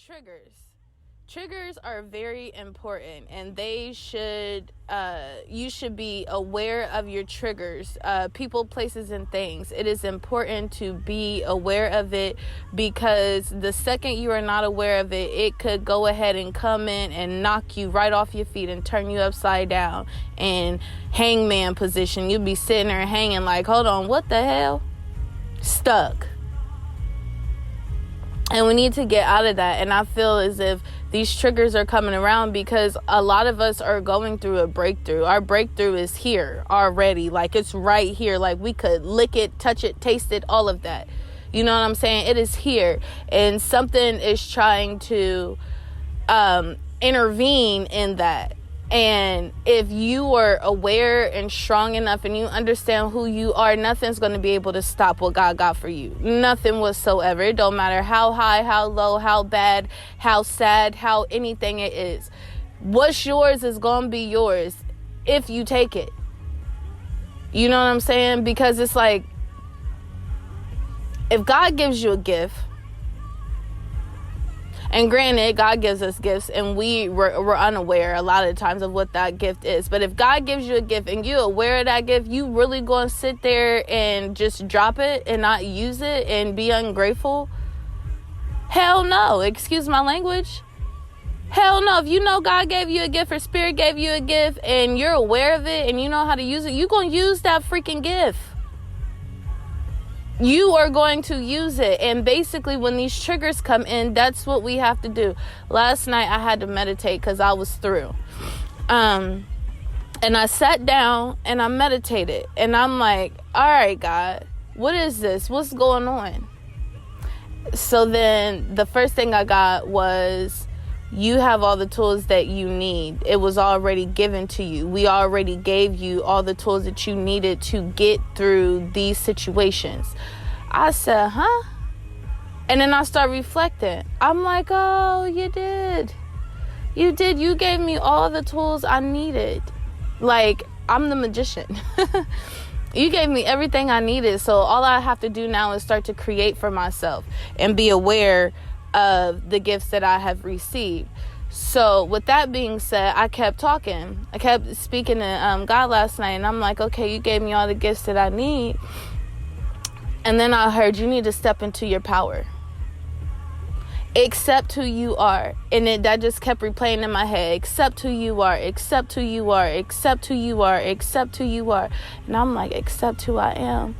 Triggers are very important, and they should, you should be aware of your triggers, people, places, and things. It is important to be aware of it, because the second you are not aware of it, it could go ahead and come in and knock you right off your feet and turn you upside down in hangman position. You'll be sitting there hanging like, hold on, what the hell? Stuck. And we need to get out of that. And I feel as if these triggers are coming around because a lot of us are going through a breakthrough. Our breakthrough is here already. Like, it's right here. Like, we could lick it, touch it, taste it, all of that. You know what I'm saying? It is here. And something is trying to intervene in that. And if you are aware and strong enough and you understand who you are, nothing's going to be able to stop what God got for you. Nothing whatsoever. It don't matter how high, how low, how bad, how sad, how anything it is. What's yours is going to be yours if you take it. You know what I'm saying? Because it's like, if God gives you a gift, and granted, God gives us gifts, and we're unaware a lot of times of what that gift is. But if God gives you a gift and you're aware of that gift, you really going to sit there and just drop it and not use it and be ungrateful? Hell no. Excuse my language. Hell no. If you know God gave you a gift or Spirit gave you a gift and you're aware of it and you know how to use it, you're going to use that freaking gift. You are going to use it. And basically, when these triggers come in, that's what we have to do. Last night, I had to meditate because I was through. And I sat down and I meditated. And I'm like, all right, God, what is this? What's going on? So then the first thing I got was, you have all the tools that you need. It was already given to you. We already gave you all the tools that you needed to get through these situations. I said, huh? And then I start reflecting. I'm like, oh, you did. You did. You gave me all the tools I needed. Like, I'm the magician. You gave me everything I needed. So all I have to do now is start to create for myself and be aware of the gifts that I have received. So with that being said, I kept talking. I kept speaking to God last night, and I'm like, okay, you gave me all the gifts that I need. And then I heard, you need to step into your power. Accept who you are. And that just kept replaying in my head. Accept who you are. Accept who you are. Accept who you are. Accept who you are. And I'm like, accept who I am.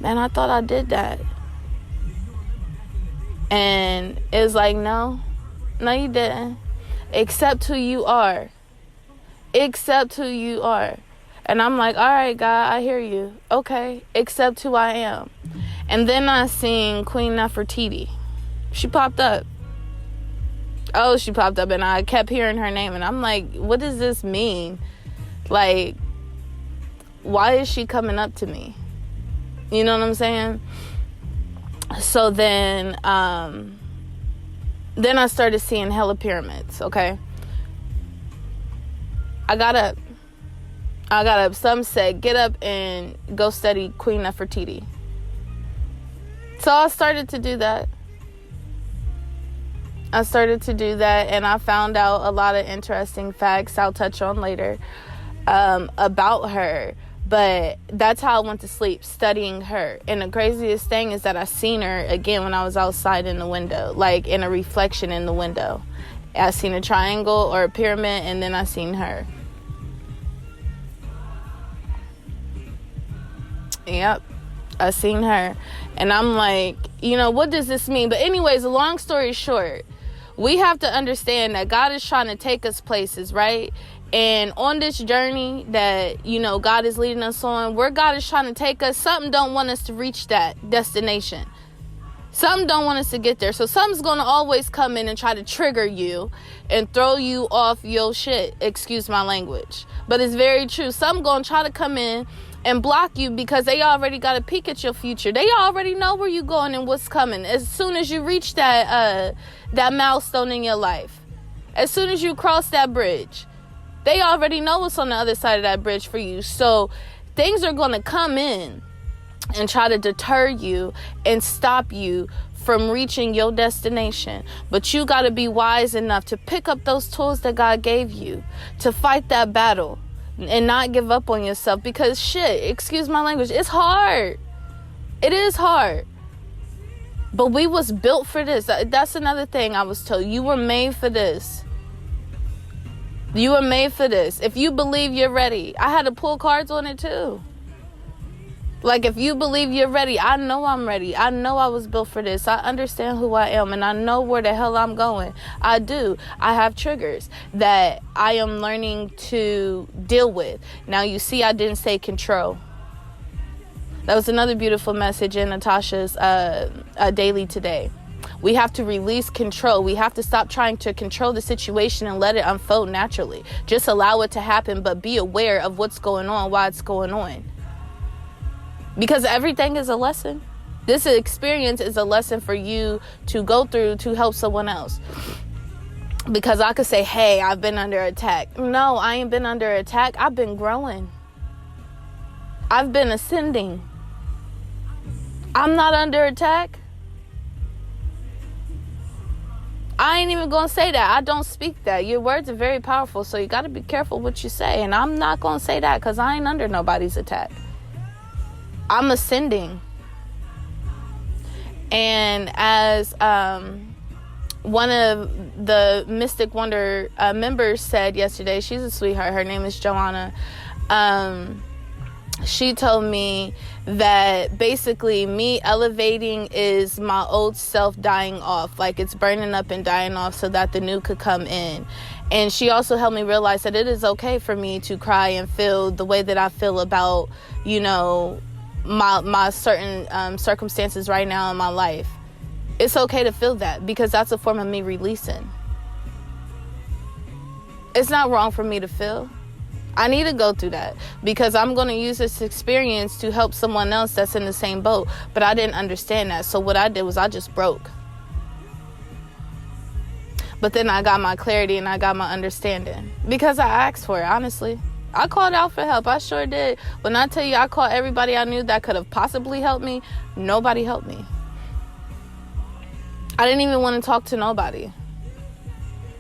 Man, I thought I did that. And it was like, no, you didn't. Accept who you are. Accept who you are. And I'm like, all right, God, I hear you. Okay, accept who I am. And then I seen Queen Nefertiti. She popped up. Oh, she popped up, and I kept hearing her name. And I'm like, what does this mean? Like, why is she coming up to me? You know what I'm saying? So then I started seeing hella pyramids, okay? I got up. Some said, get up and go study Queen Nefertiti. So I started to do that. And I found out a lot of interesting facts I'll touch on later about her. But that's how I went to sleep, studying her. And the craziest thing is that I seen her again when I was outside in the window, like in a reflection in the window. I seen a triangle or a pyramid, and then I seen her. Yep, I seen her. And I'm like, what does this mean? But anyways, a long story short, we have to understand that God is trying to take us places, right? And on this journey that, God is leading us on, where God is trying to take us, something don't want us to reach that destination. Something don't want us to get there. So something's going to always come in and try to trigger you and throw you off your shit. Excuse my language. But it's very true. Something going to try to come in and block you because they already got a peek at your future. They already know where you're going and what's coming. As soon as you reach that milestone in your life, as soon as you cross that bridge, they already know what's on the other side of that bridge for you. So things are going to come in and try to deter you and stop you from reaching your destination. But you got to be wise enough to pick up those tools that God gave you to fight that battle and not give up on yourself, because shit, excuse my language, it's hard. It is hard. But we was built for this. That's another thing I was told. You were made for this. You were made for this. If you believe you're ready. I had to pull cards on it too. Like, if you believe you're ready, I know I'm ready. I know I was built for this. I understand who I am, and I know where the hell I'm going. I do. I have triggers that I am learning to deal with. Now, you see, I didn't say control. That was another beautiful message in Natasha's daily today. We have to release control. We have to stop trying to control the situation and let it unfold naturally. Just allow it to happen, but be aware of what's going on, why it's going on. Because everything is a lesson. This experience is a lesson for you to go through to help someone else. Because I could say, hey, I've been under attack. No, I ain't been under attack. I've been growing. I've been ascending. I'm not under attack. I ain't even gonna say that. I don't speak that. Your words are very powerful, so you gotta be careful what you say. And I'm not gonna say that because I ain't under nobody's attack. I'm ascending. And as one of the Mystic Wonder members said yesterday, she's a sweetheart. Her name is Joanna. She told me that basically me elevating is my old self dying off. Like, it's burning up and dying off so that the new could come in. And she also helped me realize that it is okay for me to cry and feel the way that I feel about, you know, my certain circumstances right now in my life. It's okay to feel that, because that's a form of me releasing. It's not wrong for me to feel. I need to go through that, because I'm going to use this experience to help someone else that's in the same boat. But I didn't understand that. So what I did was I just broke. But then I got my clarity and I got my understanding, because I asked for it, honestly. I called out for help. I sure did. When I tell you I called everybody I knew that could have possibly helped me, nobody helped me. I didn't even want to talk to nobody.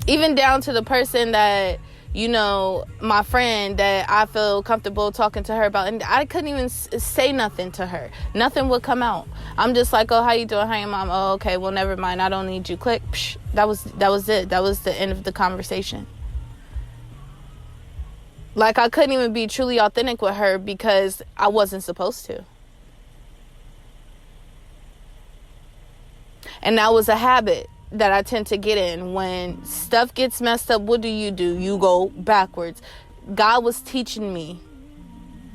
Even down to the person that, you know, my friend that I feel comfortable talking to her about. And I couldn't even say nothing to her. Nothing would come out. I'm just like, oh, how you doing? How your mom? Oh, okay, well, never mind. I don't need you. Click. Psh, that was it. That was the end of the conversation. Like, I couldn't even be truly authentic with her because I wasn't supposed to. And that was a habit that I tend to get in. When stuff gets messed up, what do? You go backwards. God was teaching me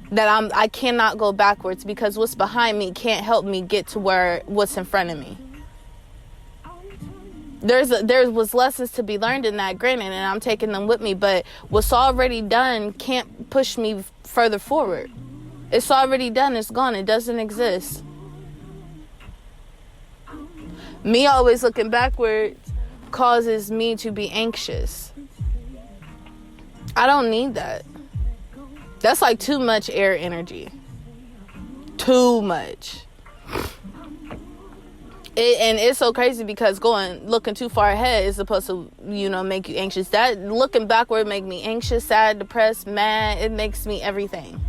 that I cannot go backwards, because what's behind me can't help me get to what's in front of me. There was lessons to be learned in that, granted, and I'm taking them with me, but what's already done can't push me further forward. It's already done. It's gone. It doesn't exist. Me always looking backwards causes me to be anxious. I don't need that. That's like too much air energy. Too much. And it's so crazy, because looking too far ahead is supposed to, you know, make you anxious. That looking backward make me anxious, sad, depressed, mad. It makes me everything.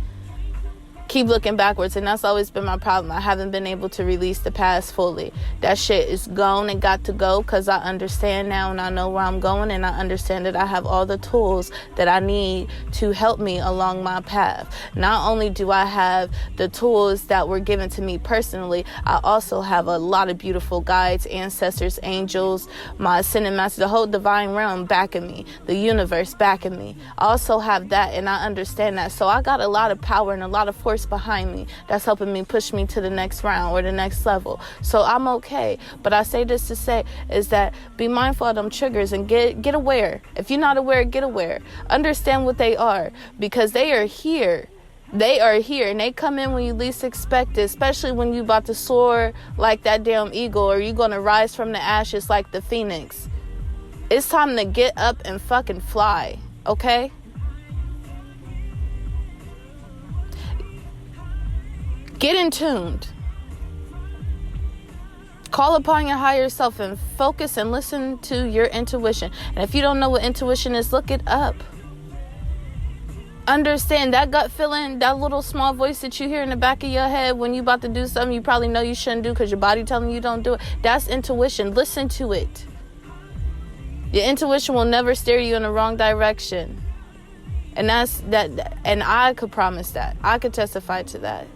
Keep looking backwards, and that's always been my problem. I haven't been able to release the past fully. That shit is gone and got to go, because I understand now, and I know where I'm going, and I understand that I have all the tools that I need to help me along my path. Not only do I have the tools that were given to me personally, I also have a lot of beautiful guides, ancestors, angels, my ascended master, the whole divine realm backing me, the universe backing me. I also have that, and I understand that. So I got a lot of power and a lot of force behind me that's helping me push me to the next round or the next level. So I'm okay. But I say this to say is that be mindful of them triggers and get aware. If you're not aware, get aware. Understand what they are, because they are here. They are here, and they come in when you least expect it, especially when you about to soar like that damn eagle, or you're going to rise from the ashes like the phoenix. It's time to get up and fucking fly, okay? Get in tuned. Call upon your higher self and focus and listen to your intuition. And if you don't know what intuition is, look it up. Understand that gut feeling, that little small voice that you hear in the back of your head when you about to do something you probably know you shouldn't do because your body telling you don't do it. That's intuition. Listen to it. Your intuition will never steer you in the wrong direction. And that's that. And I could promise that. I could testify to that.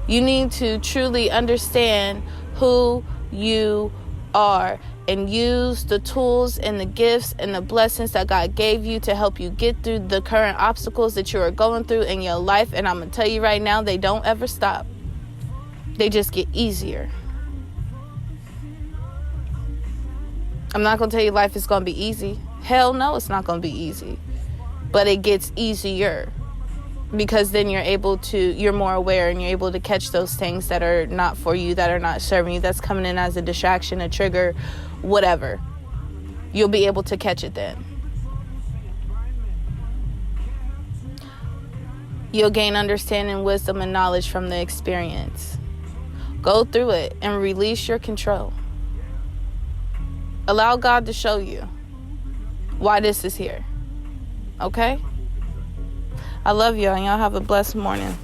You need to truly understand who you are and use the tools and the gifts and the blessings that God gave you to help you get through the current obstacles that you are going through in your life. And I'm going to tell you right now, they don't ever stop. They just get easier. I'm not going to tell you life is going to be easy. Hell no, it's not going to be easy. But it gets easier. Because then you're more aware and you're able to catch those things that are not for you, that are not serving you, that's coming in as a distraction, a trigger, whatever. You'll be able to catch it then. You'll gain understanding, wisdom, and knowledge from the experience. Go through it and release your control. Allow God to show you why this is here. Okay? I love y'all, and y'all have a blessed morning.